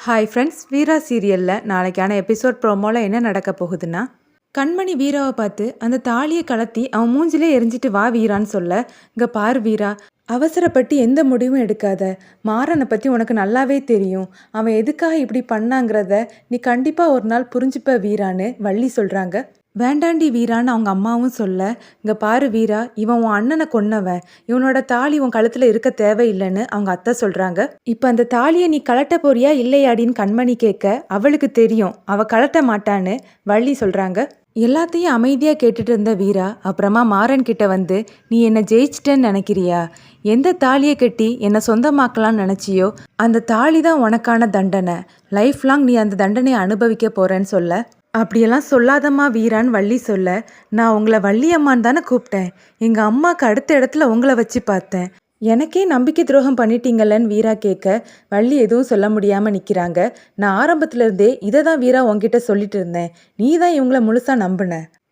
Hi friends, வீரா சீரியலில் நாளைக்கான episode ப்ரோமோவில் என்ன நடக்க போகுதுன்னா, கண்மணி வீராவை பார்த்து அந்த தாலியை கலத்தி அவன் மூஞ்சிலே எரிஞ்சிட்டு வா வீரான்னு சொல்ல, இங்கே பாரு வீரா, அவசரப்பட்டு எந்த முடிவும் எடுக்காத. மாறனை பற்றி உனக்கு நல்லாவே தெரியும். அவன் எதுக்காக இப்படி பண்ணாங்கிறத நீ கண்டிப்பாக ஒரு நாள் புரிஞ்சுப்ப வீரான்னு வள்ளி சொல்கிறாங்க. வேண்டாண்டி வீரான்னு அவங்க அம்மாவும் சொல்ல, இங்கே பாரு வீரா, இவன் உன் அண்ணனை கொன்னவன், இவனோட தாலி உன் கழுத்தில் இருக்க தேவையில்லைன்னு அவங்க அத்தை சொல்கிறாங்க. இப்போ அந்த தாலியை நீ கலட்ட போறியா இல்லையாடின்னு கண்மணி கேட்க, அவளுக்கு தெரியும் அவள் கலட்ட மாட்டான்னு வள்ளி சொல்கிறாங்க. எல்லாத்தையும் அமைதியாக கேட்டுட்டு இருந்த வீரா அப்புறமா மாறன் கிட்ட வந்து, நீ என்னை ஜெயிச்சிட்டேன்னு நினைக்கிறியா? எந்த தாலியை கட்டி என்னை சொந்தமாக்கலான்னு நினச்சியோ அந்த தாலி தான் உனக்கான தண்டனை. லைஃப் லாங் நீ அந்த தண்டனையை அனுபவிக்க போகிறேன்னு சொல்ல, அப்படியெல்லாம் சொல்லாதம்மா வீரான்னு வள்ளி சொல்ல, நான் உங்களை வள்ளி அம்மான்னு தானே கூப்பிட்டேன். எங்கள் அம்மாவுக்கு அடுத்த இடத்துல உங்களை வச்சு பார்த்தேன். எனக்கே நம்பிக்கை துரோகம் பண்ணிட்டீங்களன்னு வீரா கேட்க, வள்ளி எதுவும் சொல்ல முடியாமல் நிற்கிறாங்க. நான் ஆரம்பத்துலேருந்தே இதை தான் வீரா உங்ககிட்ட சொல்லிட்டு இருந்தேன். நீ தான் இவங்கள முழுசாக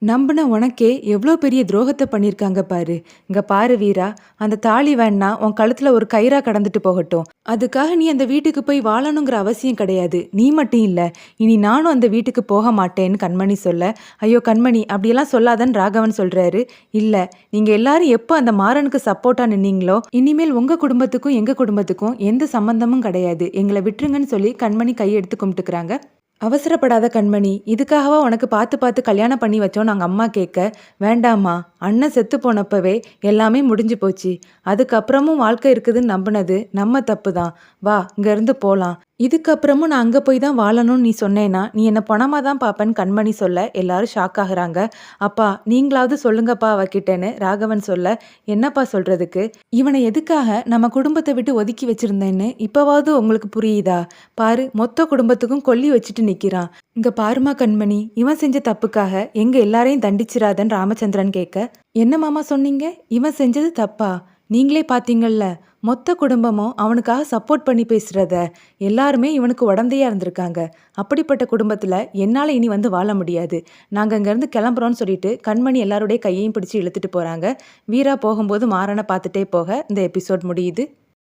நம்பின உனக்கே எவ்வளோ பெரிய துரோகத்தை பண்ணியிருக்காங்க பாரு. இங்கே பாரு வீரா, அந்த தாலி வேணா உன் கழுத்தில் ஒரு கயிறா கடந்துட்டு போகட்டும். அதுக்காக நீ அந்த வீட்டுக்கு போய் வாழணுங்கிற அவசியம் கிடையாது. நீ மட்டும் இல்லை, இனி நானும் அந்த வீட்டுக்கு போக மாட்டேன்னு கண்மணி சொல்ல, ஐயோ கண்மணி அப்படியெல்லாம் சொல்லாதன்னு ராகவன் சொல்கிறாரு. இல்லை, நீங்கள் எல்லாரும் எப்போ அந்த மாறனுக்கு சப்போர்ட்டாக நின்னீங்களோ, இனிமேல் உங்கள் குடும்பத்துக்கும் எங்கள் குடும்பத்துக்கும் எந்த சம்மந்தமும் கிடையாது, எங்களை விட்டுருங்கன்னு சொல்லி கண்மணி கையெடுத்து கும்பிட்டுக்கிறாங்க. அவசரப்படாத கண்மணி, இதுக்காகவா உனக்கு பார்த்து பார்த்து கல்யாணம் பண்ணி வச்சோம் நாங்கள் அம்மா கேட்க, வேண்டாமா, அண்ணன் செத்து போனப்பவே எல்லாமே முடிஞ்சு போச்சு. அதுக்கப்புறமும் வாழ்க்கை இருக்குதுன்னு நம்பினது நம்ம தப்பு தான். வா இங்கேருந்து போகலாம். இதுக்கப்புறமும் நான் அங்கே போய் தான் வாழணும்னு நீ சொன்னேன்னா நீ என்னை பணமாக தான் பார்ப்பேன்னு கண்மணி சொல்ல, எல்லாரும் ஷாக் ஆகுறாங்க. அப்பா நீங்களாவது சொல்லுங்கப்பா அவகிட்டேன்னு ராகவன் சொல்ல, என்னப்பா சொல்கிறதுக்கு, இவனை எதுக்காக நம்ம குடும்பத்தை விட்டு ஒதுக்கி வச்சுருந்தேன்னு இப்போவாவது உங்களுக்கு புரியுதா? பாரு, மொத்த குடும்பத்துக்கும் கொல்லி வச்சுட்டு நிற்கிறான். இங்கே பாருமா கண்மணி, இவன் செஞ்ச தப்புக்காக எங்கள் எல்லாரையும் தண்டிச்சிடாதன்னு ராமச்சந்திரன் கேட்க, என்ன மாமா சொன்னீங்க? இவன் செஞ்சது தப்பா? நீங்களே பார்த்தீங்கள்ல, மொத்த குடும்பமும் அவனுக்காக சப்போர்ட் பண்ணி பேசுகிறத, எல்லாருமே இவனுக்கு உடந்தையாக இருந்திருக்காங்க. அப்படிப்பட்ட குடும்பத்தில் என்னால் இனி வந்து வாழ முடியாது. நாங்கள் இங்கேருந்து கிளம்புறோன்னு சொல்லிட்டு கண்மணி எல்லாருடைய கையையும் பிடிச்சி இழுத்துட்டு போகிறாங்க. வீரா போகும்போது மாறனை பார்த்துட்டே போக இந்த எபிசோட் முடியுது.